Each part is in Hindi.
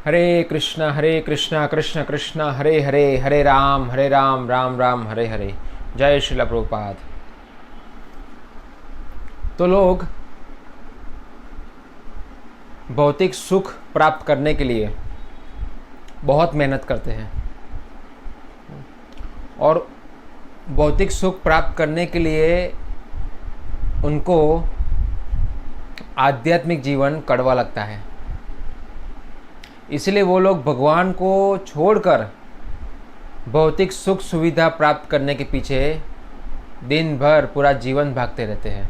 हरे कृष्णा कृष्ण कृष्ण हरे हरे, हरे राम राम राम हरे हरे। जय श्रील प्रभुपाद। तो लोग भौतिक सुख प्राप्त करने के लिए बहुत मेहनत करते हैं और भौतिक सुख प्राप्त करने के लिए उनको आध्यात्मिक जीवन कड़वा लगता है। इसलिए वो लोग भगवान को छोड़कर भौतिक सुख सुविधा प्राप्त करने के पीछे दिन भर पूरा जीवन भागते रहते हैं,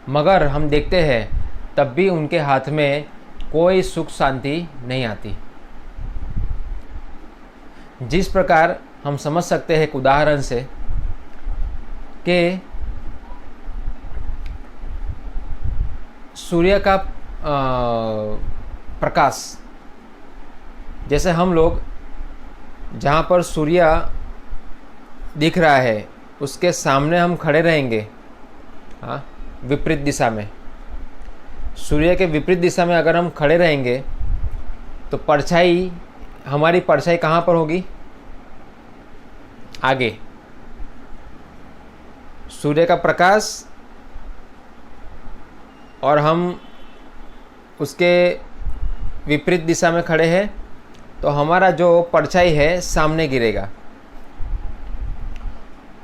मगर हम देखते हैं तब भी उनके हाथ में कोई सुख शांति नहीं आती। जिस प्रकार हम समझ सकते हैं एक उदाहरण से कि सूर्य का प्रकाश, जैसे हम लोग जहाँ पर सूर्य दिख रहा है उसके सामने हम खड़े रहेंगे, हाँ, विपरीत दिशा में, सूर्य के विपरीत दिशा में अगर हम खड़े रहेंगे तो परछाई, हमारी परछाई कहाँ पर होगी? आगे। सूर्य का प्रकाश और हम उसके विपरीत दिशा में खड़े हैं तो हमारा जो परछाई है सामने गिरेगा।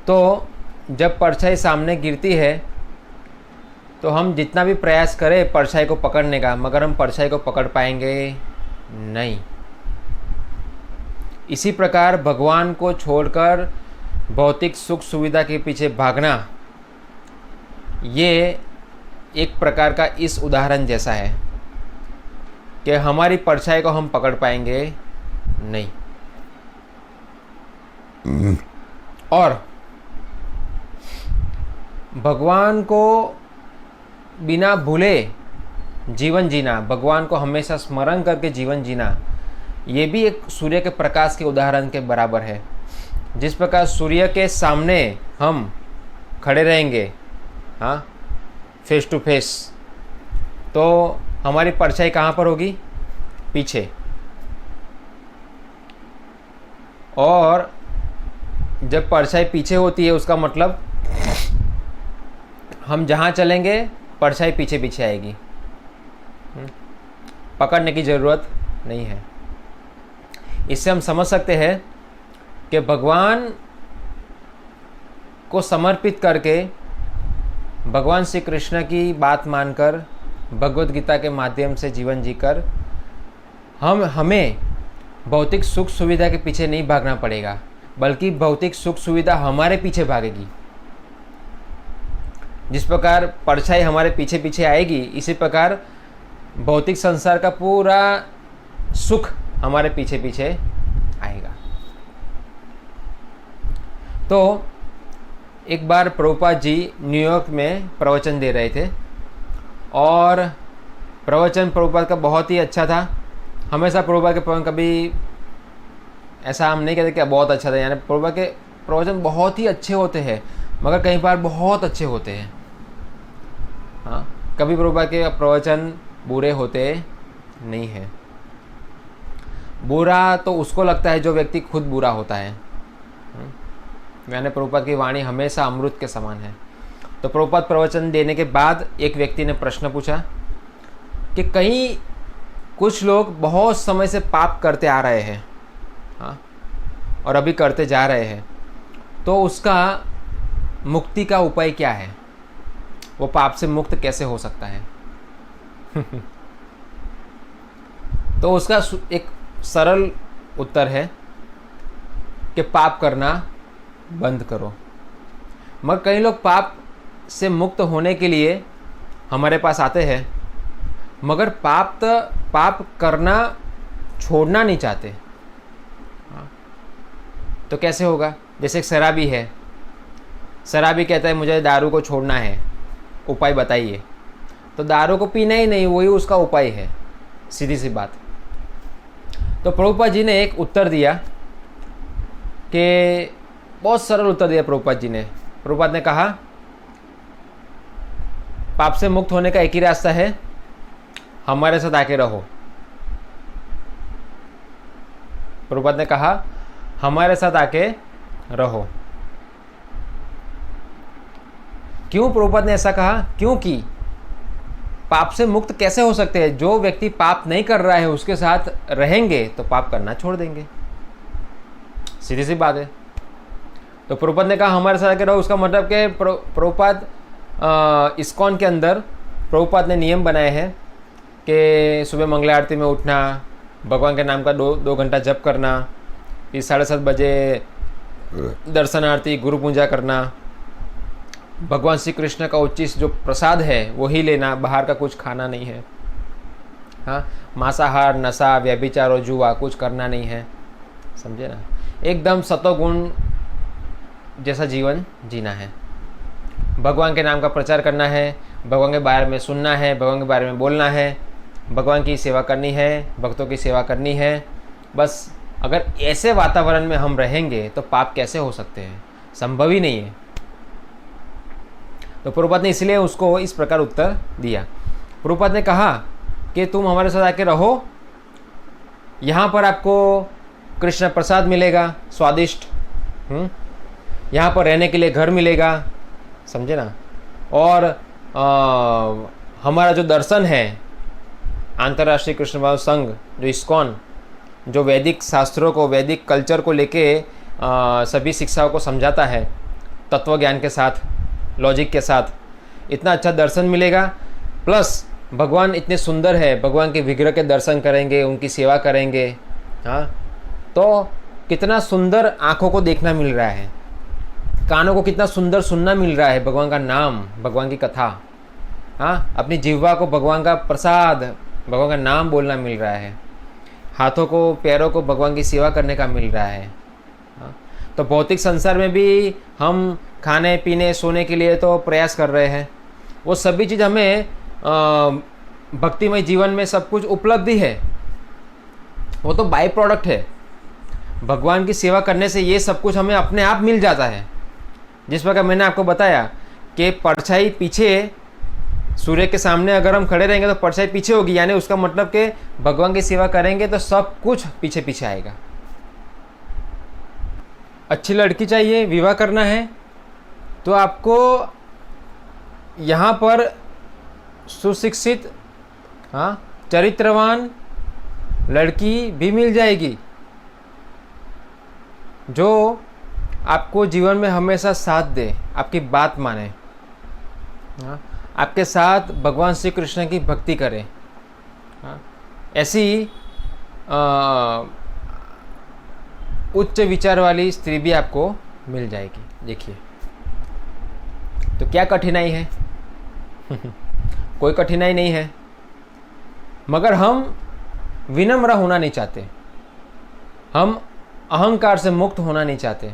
तो जब परछाई सामने गिरती है तो हम जितना भी प्रयास करें परछाई को पकड़ने का, मगर हम परछाई को पकड़ पाएंगे नहीं। इसी प्रकार भगवान को छोड़कर भौतिक सुख सुविधा के पीछे भागना, ये एक प्रकार का इस उदाहरण जैसा है कि हमारी परछाई को हम पकड़ पाएंगे नहीं। और भगवान को बिना भूले जीवन जीना, भगवान को हमेशा स्मरण करके जीवन जीना, ये भी एक सूर्य के प्रकाश के उदाहरण के बराबर है। जिस प्रकार सूर्य के सामने हम खड़े रहेंगे, हाँ, फेस टू फेस, तो हमारी परछाई कहाँ पर होगी? पीछे। और जब परछाई पीछे होती है उसका मतलब हम जहाँ चलेंगे परछाई पीछे पीछे आएगी, पकड़ने की ज़रूरत नहीं है। इससे हम समझ सकते हैं कि भगवान को समर्पित करके, भगवान श्री कृष्ण की बात मानकर, भगवद गीता के माध्यम से जीवन जीकर हमें भौतिक सुख सुविधा के पीछे नहीं भागना पड़ेगा, बल्कि भौतिक सुख सुविधा हमारे पीछे भागेगी। जिस प्रकार परछाई हमारे पीछे पीछे आएगी, इसी प्रकार भौतिक संसार का पूरा सुख हमारे पीछे पीछे आएगा। तो एक बार प्रभुपाद जी न्यूयॉर्क में प्रवचन दे रहे थे और प्रवचन प्रभुपाद का बहुत ही अच्छा था। हमेशा प्रभुपाद के प्रवचन, कभी ऐसा हम नहीं कहते कि बहुत अच्छा था, यानी प्रभुपाद के प्रवचन बहुत ही अच्छे होते हैं, मगर कई बार बहुत अच्छे होते हैं। हाँ, कभी प्रभुपाद के प्रवचन बुरे होते नहीं हैं। बुरा तो उसको लगता है जो व्यक्ति खुद बुरा होता है। यानी प्रभुपाद की वाणी हमेशा अमृत के समान है। तो प्रभुपाद प्रवचन देने के बाद एक व्यक्ति ने प्रश्न पूछा कि कहीं कुछ लोग बहुत समय से पाप करते आ रहे हैं, हाँ, और अभी करते जा रहे हैं, तो उसका मुक्ति का उपाय क्या है? वो पाप से मुक्त कैसे हो सकता है? तो उसका एक सरल उत्तर है कि पाप करना बंद करो। मगर कई लोग पाप से मुक्त होने के लिए हमारे पास आते हैं, मगर पाप करना छोड़ना नहीं चाहते। तो कैसे होगा? जैसे एक शराबी है, शराबी कहता है मुझे दारू को छोड़ना है, उपाय बताइए। तो दारू को पीना ही नहीं, वही उसका उपाय है, सीधी सी बात। तो प्रभुपाद जी ने एक उत्तर दिया कि बहुत सरल उत्तर दिया प्रभुपाद जी ने। प्रभुपाद ने कहा पाप से मुक्त होने का एक ही रास्ता है, हमारे साथ आके रहो। प्रभुपाद ने कहा हमारे साथ आके रहो। क्यों प्रभुपाद ने ऐसा कहा? क्योंकि पाप से मुक्त कैसे हो सकते हैं? जो व्यक्ति पाप नहीं कर रहा है उसके साथ रहेंगे तो पाप करना छोड़ देंगे, सीधी सी बात है। तो प्रभुपाद ने कहा हमारे साथ आके रहो, उसका मतलब कि प्रभुपाद इस्कॉन के अंदर प्रभुपाद ने नियम बनाए हैं कि सुबह मंगला आरती में उठना, भगवान के नाम का 2 घंटा जप करना, फिर 7:30 बजे दर्शन आरती, गुरु पूजा करना, भगवान श्री कृष्ण का उच्चिष्ट जो प्रसाद है वही लेना, बाहर का कुछ खाना नहीं है। हाँ, मांसाहार, नशा, व्यभिचार और जुआ कुछ करना नहीं है, समझे ना। एकदम सतोगुण जैसा जीवन जीना है। भगवान के नाम का प्रचार करना है, भगवान के बारे में सुनना है, भगवान के बारे में बोलना है, भगवान की सेवा करनी है, भक्तों की सेवा करनी है। बस अगर ऐसे वातावरण में हम रहेंगे तो पाप कैसे हो सकते हैं? संभव ही नहीं है। तो प्रभुपाद ने इसलिए उसको इस प्रकार उत्तर दिया। प्रभुपाद ने कहा कि तुम हमारे साथ आके रहो, यहाँ पर आपको कृष्ण प्रसाद मिलेगा स्वादिष्ट, यहाँ पर रहने के लिए घर मिलेगा, समझे ना। और हमारा जो दर्शन है अंतर्राष्ट्रीय कृष्ण भाव संघ जो इस्कॉन, जो वैदिक शास्त्रों को, वैदिक कल्चर को लेके सभी शिक्षाओं को समझाता है, तत्व ज्ञान के साथ, लॉजिक के साथ, इतना अच्छा दर्शन मिलेगा। प्लस भगवान इतने सुंदर है, भगवान के विग्रह के दर्शन करेंगे, उनकी सेवा करेंगे। हाँ, तो कितना सुंदर आँखों को देखना मिल रहा है, कानों को कितना सुंदर सुनना मिल रहा है, भगवान का नाम, भगवान की कथा। हाँ, अपनी जिह्वा को भगवान का प्रसाद, भगवान का नाम बोलना मिल रहा है, हाथों को, पैरों को भगवान की सेवा करने का मिल रहा है। हाँ, तो भौतिक संसार में भी हम खाने पीने सोने के लिए तो प्रयास कर रहे हैं, वो सभी चीज़ हमें भक्तिमय जीवन में सब कुछ उपलब्धि है, वो तो बाई प्रोडक्ट है। भगवान की सेवा करने से ये सब कुछ हमें अपने आप मिल जाता है। जिस प्रकार मैंने आपको बताया कि परछाई पीछे, सूर्य के सामने अगर हम खड़े रहेंगे तो परछाई पीछे होगी, यानी उसका मतलब कि भगवान की सेवा करेंगे तो सब कुछ पीछे पीछे आएगा। अच्छी लड़की चाहिए, विवाह करना है, तो आपको यहाँ पर सुशिक्षित, हाँ, चरित्रवान लड़की भी मिल जाएगी जो आपको जीवन में हमेशा साथ दे, आपकी बात माने, हाँ, आपके साथ भगवान श्री कृष्ण की भक्ति करे। हाँ, ऐसी उच्च विचार वाली स्त्री भी आपको मिल जाएगी। देखिए, तो क्या कठिनाई है? कोई कठिनाई नहीं है, मगर हम विनम्र होना नहीं चाहते, हम अहंकार से मुक्त होना नहीं चाहते।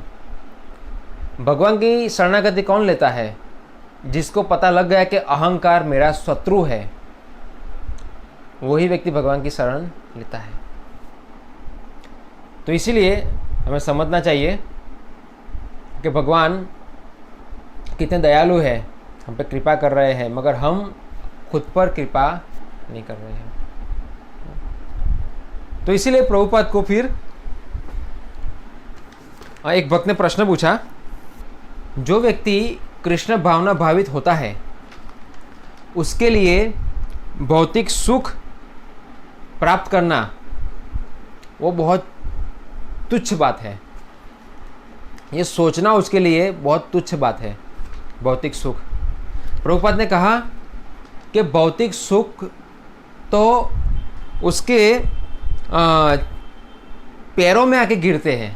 भगवान की शरणागति कौन लेता है? जिसको पता लग गया कि अहंकार मेरा शत्रु है, वही व्यक्ति भगवान की शरण लेता है। तो इसीलिए हमें समझना चाहिए कि भगवान कितने दयालु है, हम पे कृपा कर रहे हैं, मगर हम खुद पर कृपा नहीं कर रहे हैं। तो इसीलिए प्रभुपाद को फिर एक भक्त ने प्रश्न पूछा, जो व्यक्ति कृष्ण भावना भावित होता है उसके लिए भौतिक सुख प्राप्त करना वो बहुत तुच्छ बात है। ये सोचना उसके लिए बहुत तुच्छ बात है, भौतिक सुख। प्रभुपाद ने कहा कि भौतिक सुख तो उसके पैरों में आके गिरते हैं।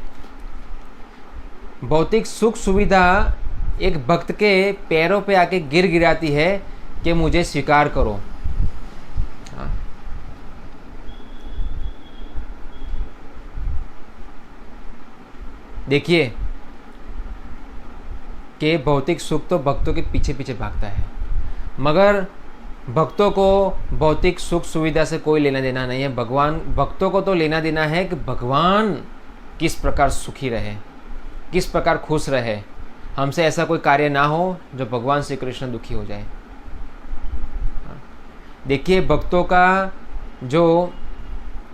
भौतिक सुख सुविधा एक भक्त के पैरों पे आके गिराती है कि मुझे स्वीकार करो। देखिए कि भौतिक सुख तो भक्तों के पीछे पीछे भागता है, मगर भक्तों को भौतिक सुख सुविधा से कोई लेना देना नहीं है। भक्तों को तो लेना देना है कि भगवान किस प्रकार सुखी रहे, किस प्रकार खुश रहे। हमसे ऐसा कोई कार्य ना हो जो भगवान श्री कृष्ण दुखी हो जाए। देखिए, भक्तों का जो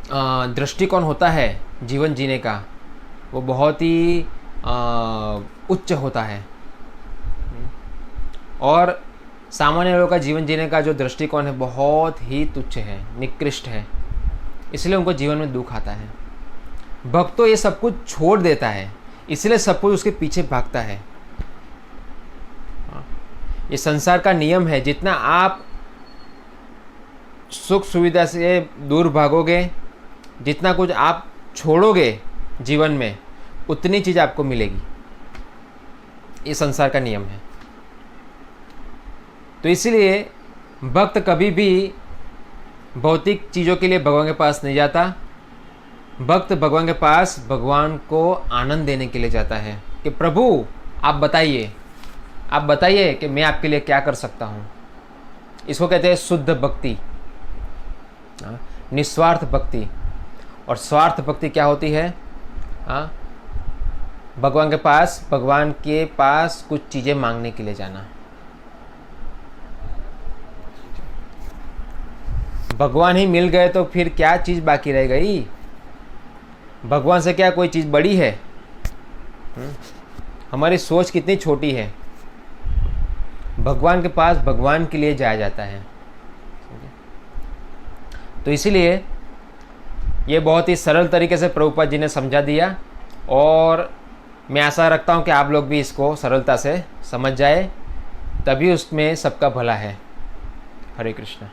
दृष्टिकोण होता है जीवन जीने का वो बहुत ही उच्च होता है, और सामान्य लोगों का जीवन जीने का जो दृष्टिकोण है बहुत ही तुच्छ है, निकृष्ट है, इसलिए उनको जीवन में दुख आता है। भक्त तो ये सब कुछ छोड़ देता है, इसलिए सब कुछ उसके पीछे भागता है। ये संसार का नियम है, जितना आप सुख सुविधा से दूर भागोगे, जितना कुछ आप छोड़ोगे जीवन में, उतनी चीज़ आपको मिलेगी। ये संसार का नियम है। तो इसलिए भक्त कभी भी भौतिक चीज़ों के लिए भगवान के पास नहीं जाता। भक्त भगवान के पास भगवान को आनंद देने के लिए जाता है कि प्रभु आप बताइए कि मैं आपके लिए क्या कर सकता हूँ। इसको कहते हैं शुद्ध भक्ति, निस्वार्थ भक्ति। और स्वार्थ भक्ति क्या होती है? भगवान के पास कुछ चीज़ें मांगने के लिए जाना। भगवान ही मिल गए तो फिर क्या चीज़ बाकी रह गई? भगवान से क्या कोई चीज़ बड़ी है? हमारी सोच कितनी छोटी है। भगवान के पास भगवान के लिए जाया जाता है। तो इसीलिए ये बहुत ही सरल तरीके से प्रभुपाद जी ने समझा दिया, और मैं आशा रखता हूँ कि आप लोग भी इसको सरलता से समझ जाए, तभी उसमें सबका भला है। हरे कृष्णा।